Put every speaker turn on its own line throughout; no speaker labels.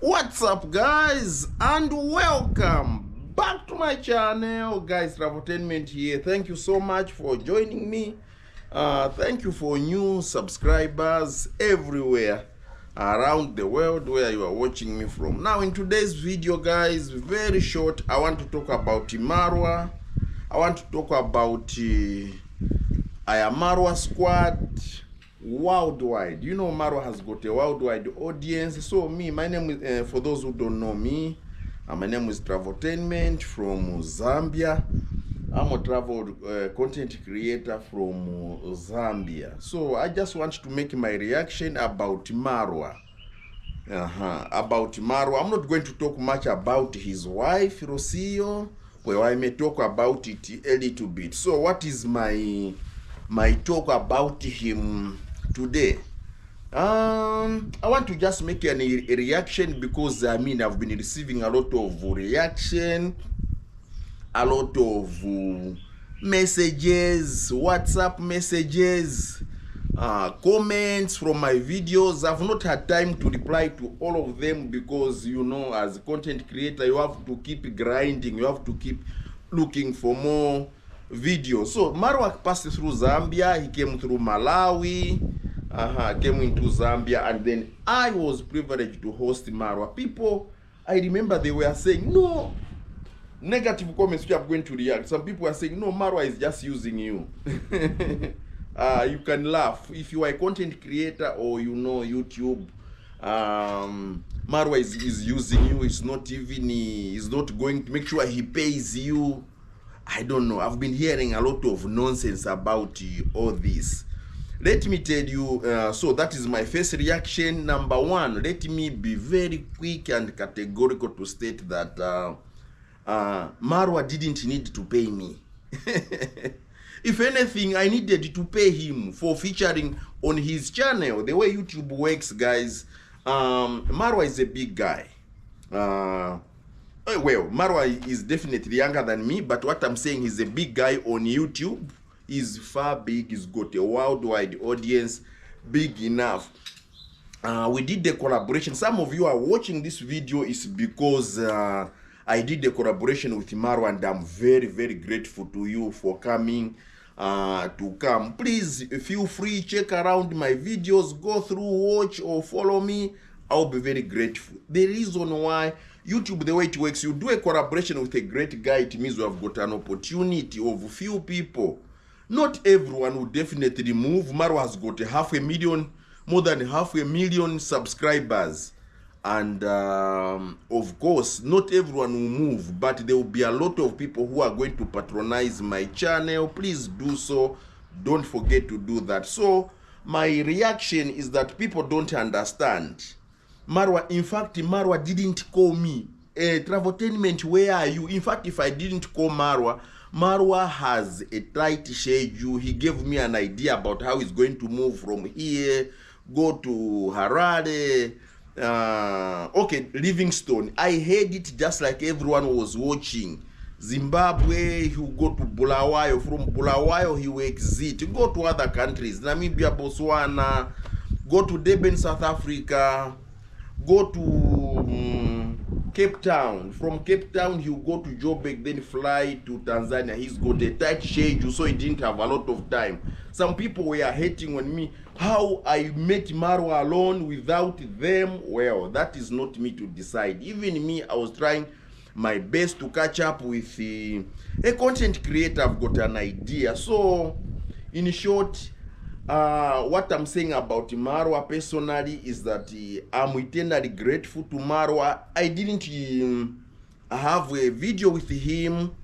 What's up, guys, and welcome back to my channel, guys. Traveltainment here. Thank you so much for joining me. Thank you for new subscribers everywhere around the world where you are watching me from. Now in today's video, guys, very short, I want to talk about Marwa. I want to talk about Iam Marwa squad worldwide. You know, Marwa has got a worldwide audience. So my name is, for those who don't know me, my name is Traveltainment from Zambia. I'm a travel content creator from Zambia. So I just want to make my reaction about Marwa. About Marwa. I'm not going to talk much about his wife, Rocio. Well, I may talk about it a little bit. So what is my talk about him today? I want to just make a reaction because I've been receiving a lot of reaction, a lot of messages, WhatsApp messages, comments from my videos. I've not had time to reply to all of them because, you know, as a content creator, you have to keep grinding, you have to keep looking for more videos. So Marwa passed through Zambia, he came through Malawi, came into Zambia, and then I was privileged to host Marwa. People, I remember they were saying, no, negative comments which I'm going to react. Some people are saying, no, Marwa is just using you. You can laugh. If you are a content creator or you know YouTube, Marwa is using you. It's not even, he's not going to make sure he pays you. I don't know. I've been hearing a lot of nonsense about all this. Let me tell you, so that is my first reaction. Number one, let me be very quick and categorical to state that Marwa didn't need to pay me. If anything, I needed to pay him for featuring on his channel. The way YouTube works, guys, Marwa is a big guy. Well, Marwa is definitely younger than me, but what I'm saying, he's a big guy on YouTube. He's far big. He's got a worldwide audience, big enough. We did the collaboration. Some of you are watching this video is because I did the collaboration with Marwa, and I'm very, very grateful to you for coming to come. Please feel free, check around my videos, go through, watch, or follow me. I'll be very grateful. The reason why YouTube, the way it works, you do a collaboration with a great guy, it means we have got an opportunity of few people. Not everyone will definitely move. Marwa has got more than half a million subscribers. And of course, not everyone will move, but there will be a lot of people who are going to patronize my channel. Please do so. Don't forget to do that. So my reaction is that people don't understand. Marwa, in fact, Marwa didn't call me. Traveltainment, where are you? In fact, if I didn't call Marwa, Marwa has a tight schedule. He gave me an idea about how he's going to move from here, go to Harare, okay, Livingstone. I heard it just like everyone was watching. Zimbabwe, he will go to Bulawayo. From Bulawayo, he will exit, go to other countries, Namibia, Botswana, go to Durban, South Africa, go to Cape Town. From Cape Town, he'll go to Joburg, then fly to Tanzania. He's got a tight schedule, so he didn't have a lot of time. Some people were hating on me, how I met Marwa alone without them. Well, that is not me to decide. Even me, I was trying my best to catch up with a content creator. I've got an idea. So, in short, what I'm saying about Marwa personally is that I'm eternally grateful to Marwa. I didn't have a video with him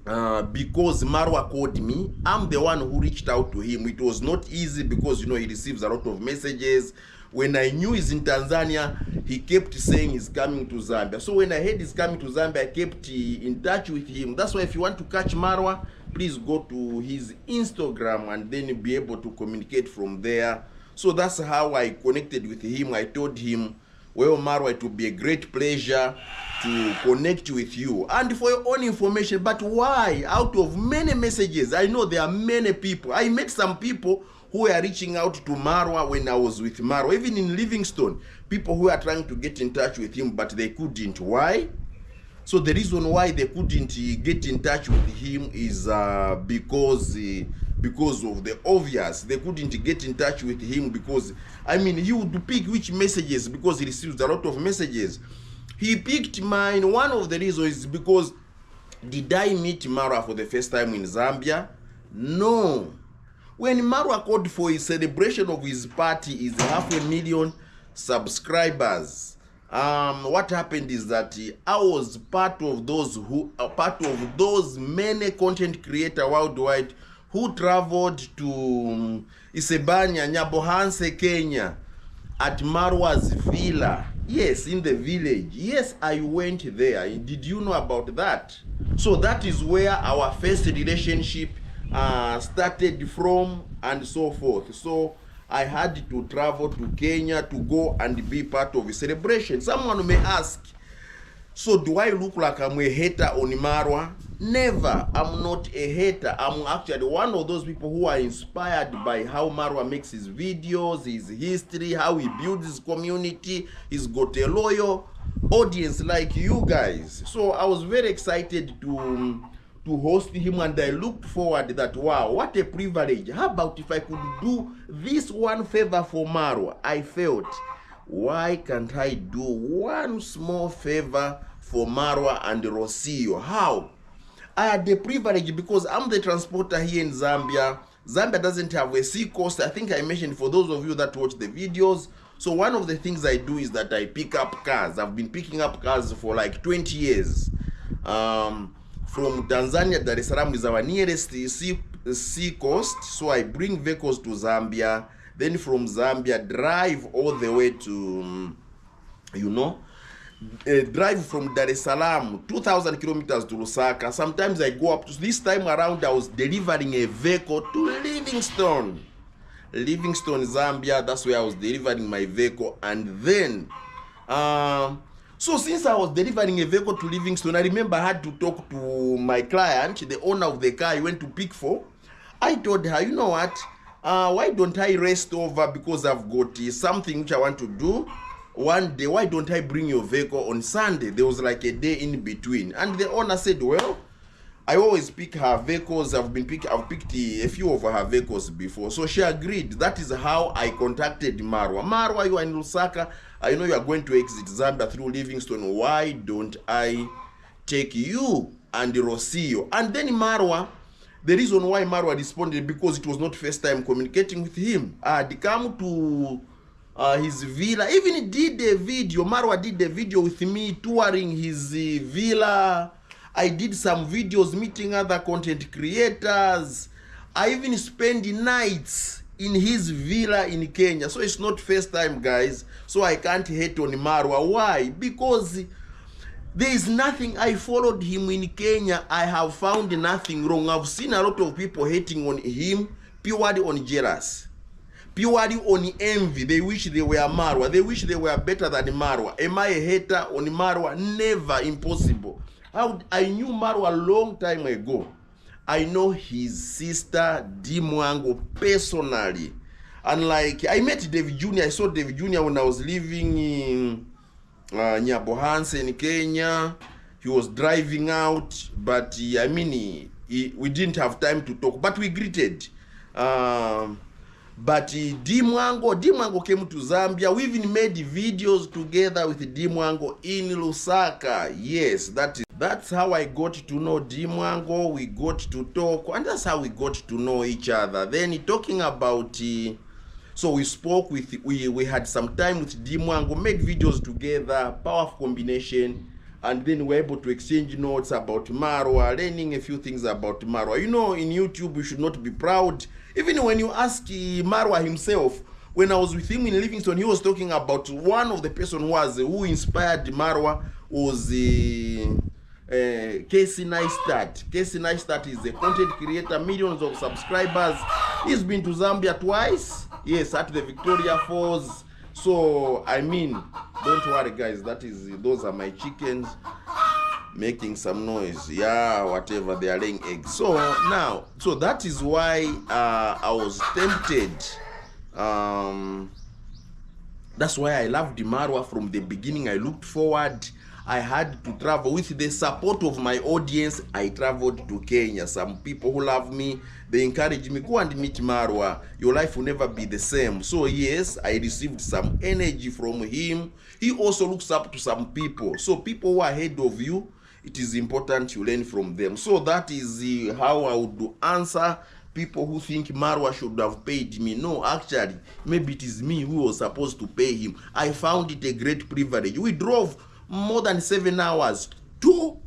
because Marwa called me. I'm the one who reached out to him. It was not easy because, you know, he receives a lot of messages. When I knew he's in Tanzania, he kept saying he's coming to Zambia. So when I heard he's coming to Zambia, I kept in touch with him. That's why if you want to catch Marwa, please go to his Instagram and then be able to communicate from there. So that's how I connected with him. I told him, well, Marwa, it will be a great pleasure to connect with you. And for your own information, but why? Out of many messages, I know there are many people. I met some people who were reaching out to Marwa when I was with Marwa. Even in Livingstone, people who are trying to get in touch with him, but they couldn't. Why? So the reason why they couldn't get in touch with him is because of the obvious. They couldn't get in touch with him because, I mean, he would pick which messages, because he receives a lot of messages. He picked mine. One of the reasons is because, did I meet Marwa for the first time in Zambia? No. When Marwa called for his celebration of his party is 500,000 subscribers. What happened is that I was part of those many content creators worldwide who traveled to Isebania, Nyabohanse, Kenya, at Marwa's villa. Yes, in the village. Yes, I went there. Did you know about that? So that is where our first relationship started from, and so forth. So I had to travel to Kenya to go and be part of a celebration. Someone may ask, so do I look like I'm a hater on Marwa? Never. I'm not a hater. I'm actually one of those people who are inspired by how Marwa makes his videos, his history, how he builds his community. He's got a loyal audience like you guys. So I was very excited to host him, and I looked forward that, wow, what a privilege. How about if I could do this one favor for Marwa? I felt, why can't I do one small favor for Marwa and Rocio? How? I had the privilege because I'm the transporter here in Zambia. Zambia doesn't have a sea coast. I think I mentioned for those of you that watch the videos. So one of the things I do is that I pick up cars. I've been picking up cars for like 20 years. From Tanzania, Dar es Salaam is our nearest sea coast. So I bring vehicles to Zambia. Then from Zambia, drive all the way to, drive from Dar es Salaam 2,000 kilometers to Lusaka. Sometimes I go up to, this time around I was delivering a vehicle to Livingstone, Zambia. That's where I was delivering my vehicle. And then so since I was delivering a vehicle to Livingstone, I remember I had to talk to my client, the owner of the car I went to pick for. I told her, you know what, why don't I rest over, because I've got something which I want to do one day. Why don't I bring your vehicle on Sunday? There was like a day in between. And the owner said, well, I always pick her vehicles. I've picked a few of her vehicles before. So she agreed. That is how I contacted Marwa. Marwa, you are in Lusaka. I know you are going to exit Zambia through Livingstone. Why don't I take you and Rocio? And then Marwa, the reason why Marwa responded, because it was not first time communicating with him. They come to his villa. Even he did a video. Marwa did a video with me touring his villa. I did some videos meeting other content creators. I even spent nights in his villa in Kenya. So it's not first time, guys. So I can't hate on Marwa. Why? Because there is nothing. I followed him in Kenya. I have found nothing wrong. I've seen a lot of people hating on him purely on jealous, purely on envy. They wish they were Marwa. They wish they were better than Marwa. Am I a hater on Marwa? Never. Impossible. I knew Marwa a long time ago. I know his sister Dimwango personally. And like, I met David Jr. I saw David Jr. when I was living in Nyabohanse in Kenya. He was driving out, but we didn't have time to talk, but we greeted. But Dimwango came to Zambia. We even made videos together with Dimwango in Lusaka. Yes, that's how I got to know Dimwango. We got to talk, and that's how we got to know each other. Then talking about, so we spoke with, we had some time with Dimwango, made videos together, powerful combination, and then we were able to exchange notes about Marwa, learning a few things about Marwa. You know, in YouTube, you should not be proud. Even when you ask Marwa himself, when I was with him in Livingstone, he was talking about one of the person who inspired Marwa was Casey Neistat. Casey Neistat is a content creator, millions of subscribers. He's been to Zambia twice. Yes, at the Victoria Falls. So, I mean, don't worry guys, those are my chickens. making some noise. Yeah, whatever, they are laying eggs. So now, so that is why I was tempted. That's why I loved Marwa from the beginning. I looked forward. I had to travel with the support of my audience. I traveled to Kenya. Some people who love me, they encouraged me, go and meet Marwa. Your life will never be the same. So yes, I received some energy from him. He also looks up to some people. So people who are ahead of you, it is important you learn from them. So that is how I would answer people who think Marwa should have paid me. No, actually, maybe it is me who was supposed to pay him. I found it a great privilege. We drove more than 7 hours, 2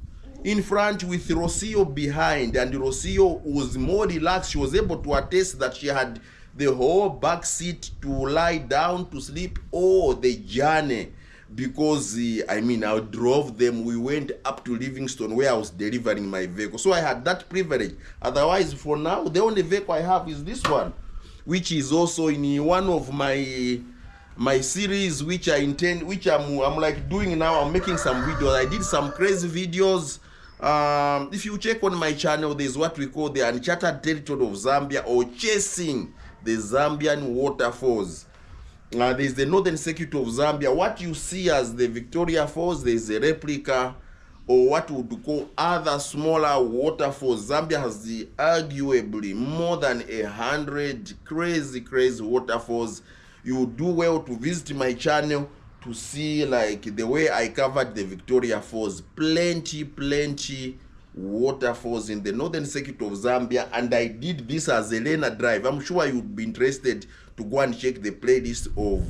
in front with Rocio behind, and Rocio was more relaxed. She was able to attest that she had the whole back seat to lie down to sleep all the journey, because I mean, I drove them. We went up to Livingston where I was delivering my vehicle, so I had that privilege. Otherwise, for now, the only vehicle I have is this one, which is also in one of my series, which I intend, which I'm like doing now. I'm making some videos. I did some crazy videos. If you check on my channel, there's what we call the uncharted territory of Zambia, or chasing the Zambian waterfalls. There's the northern circuit of Zambia. What you see as the Victoria Falls, there's a replica, or what we would call other smaller waterfalls. Zambia has the arguably more than 100 crazy waterfalls. You do well to visit my channel to see like the way I covered the Victoria Falls. Plenty waterfalls in the northern circuit of Zambia, and I did this as a learner drive. I'm sure you'd be interested to go and check the playlist of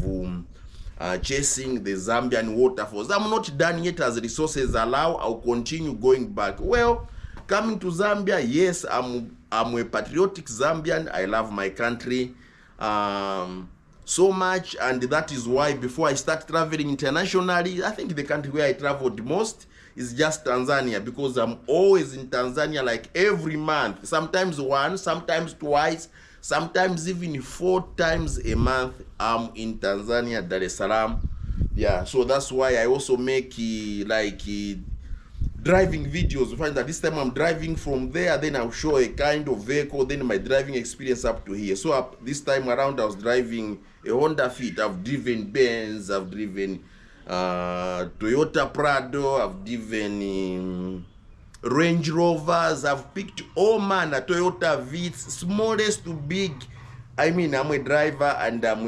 chasing the Zambian waterfalls. I'm not done yet. As resources allow, I'll continue going back. Well, coming to Zambia, yes, I'm a patriotic Zambian. I love my country so much, and that is why before I start traveling internationally, I think the country where I traveled most is just Tanzania, because I'm always in Tanzania like every month, sometimes once, sometimes twice, sometimes even 4 times a month. I'm in Tanzania, Dar es Salaam. Yeah, so that's why I also make driving videos. You find that this time I'm driving from there, then I'll show a kind of vehicle, then my driving experience up to here. So this time around I was driving a Honda Fit. I've driven Benz, I've driven Toyota Prado, I've driven Range Rovers, I've picked all manner, Toyota Vitz, smallest to big. I mean, I'm a driver and I'm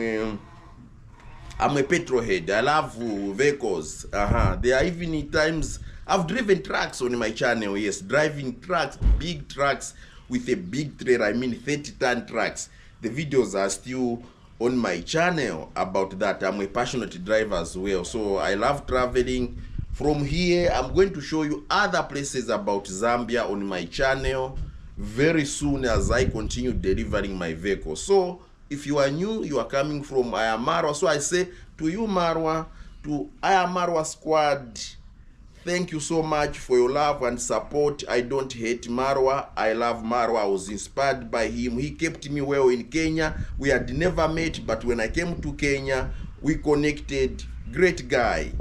a petrolhead. I love vehicles. There are even times I've driven trucks on my channel. Yes, driving trucks, big trucks with a big trailer. I mean 30-ton trucks. The videos are still on my channel about that. I'm a passionate driver as well, so I love traveling. From here, I'm going to show you other places about Zambia on my channel very soon as I continue delivering my vehicle. So if you are new, you are coming from Iam Marwa, so I say to you, Marwa, to Iam Marwa squad, thank you so much for your love and support. I don't hate Marwa. I love Marwa. I was inspired by him. He kept me well in Kenya. We had never met, but when I came to Kenya, we connected. Great guy.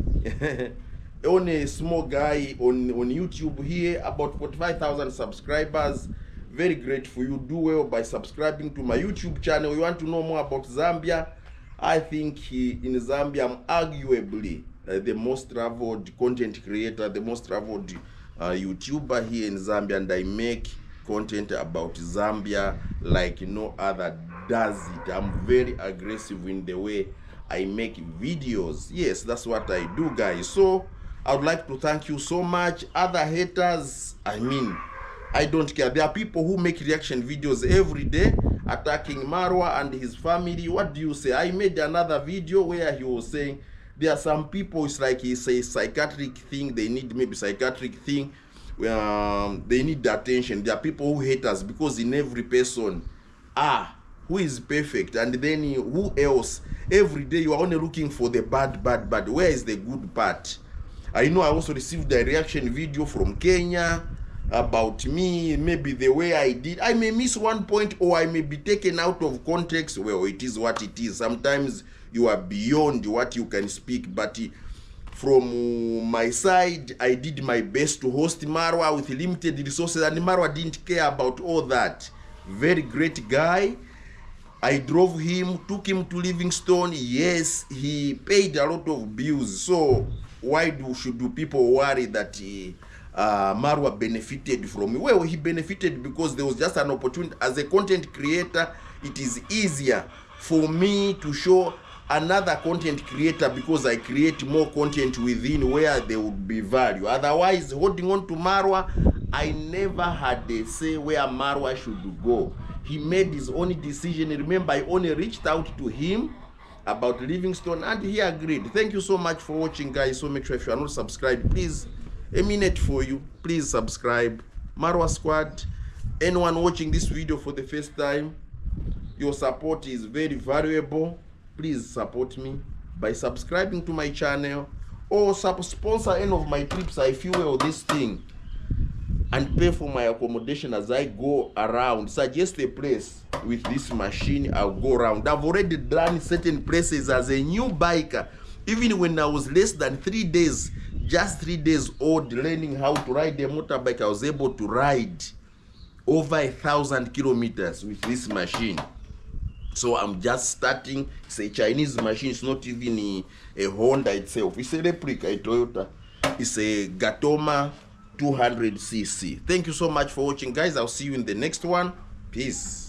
Only a small guy on YouTube here, about 45,000 subscribers. Very grateful. You do well by subscribing to my YouTube channel. You want to know more about Zambia? I think in Zambia, I'm arguably the most traveled content creator, the most traveled YouTuber here in Zambia, and I make content about Zambia like no other does it. I'm very aggressive in the way I make videos. Yes, that's what I do, guys. So I would like to thank you so much. Other haters, I mean, I don't care. There are people who make reaction videos every day attacking Marwa and his family. What do you say? I made another video where he was saying there are some people, it's like he says psychiatric thing, they need maybe psychiatric thing, they need the attention. There are people who hate us because in every person, who is perfect, and then who else? Every day you are only looking for the bad. Where is the good part? I know I also received a reaction video from Kenya about me, maybe the way I did. I may miss one point, or I may be taken out of context. Well, it is what it is. Sometimes you are beyond what you can speak, but from my side, I did my best to host Marwa with limited resources, and Marwa didn't care about all that. Very great guy. I drove him, took him to Livingstone. Yes, he paid a lot of bills. So why should people worry that Marwa benefited from it? Well, he benefited because there was just an opportunity. As a content creator, it is easier for me to show another content creator because I create more content within where there would be value. Otherwise, holding on to Marwa, I never had a say where Marwa should go. He made his own decision. Remember, I only reached out to him about Livingstone and he agreed. Thank you so much for watching, guys. So make sure if you are not subscribed, please, a minute for you, please subscribe. Marwa Squad, anyone watching this video for the first time, your support is very valuable. Please support me by subscribing to my channel or sponsor any of my trips. I fuel this thing and pay for my accommodation as I go around. Suggest a place with this machine, I'll go around. I've already done certain places as a new biker. Even when I was less than 3 days, just 3 days old, learning how to ride a motorbike, I was able to ride over 1,000 kilometers with this machine. So I'm just starting. It's a Chinese machine. It's not even a Honda itself. It's a replica, a Toyota. It's a Gatoma 200cc. Thank you so much for watching, guys. I'll see you in the next one. Peace.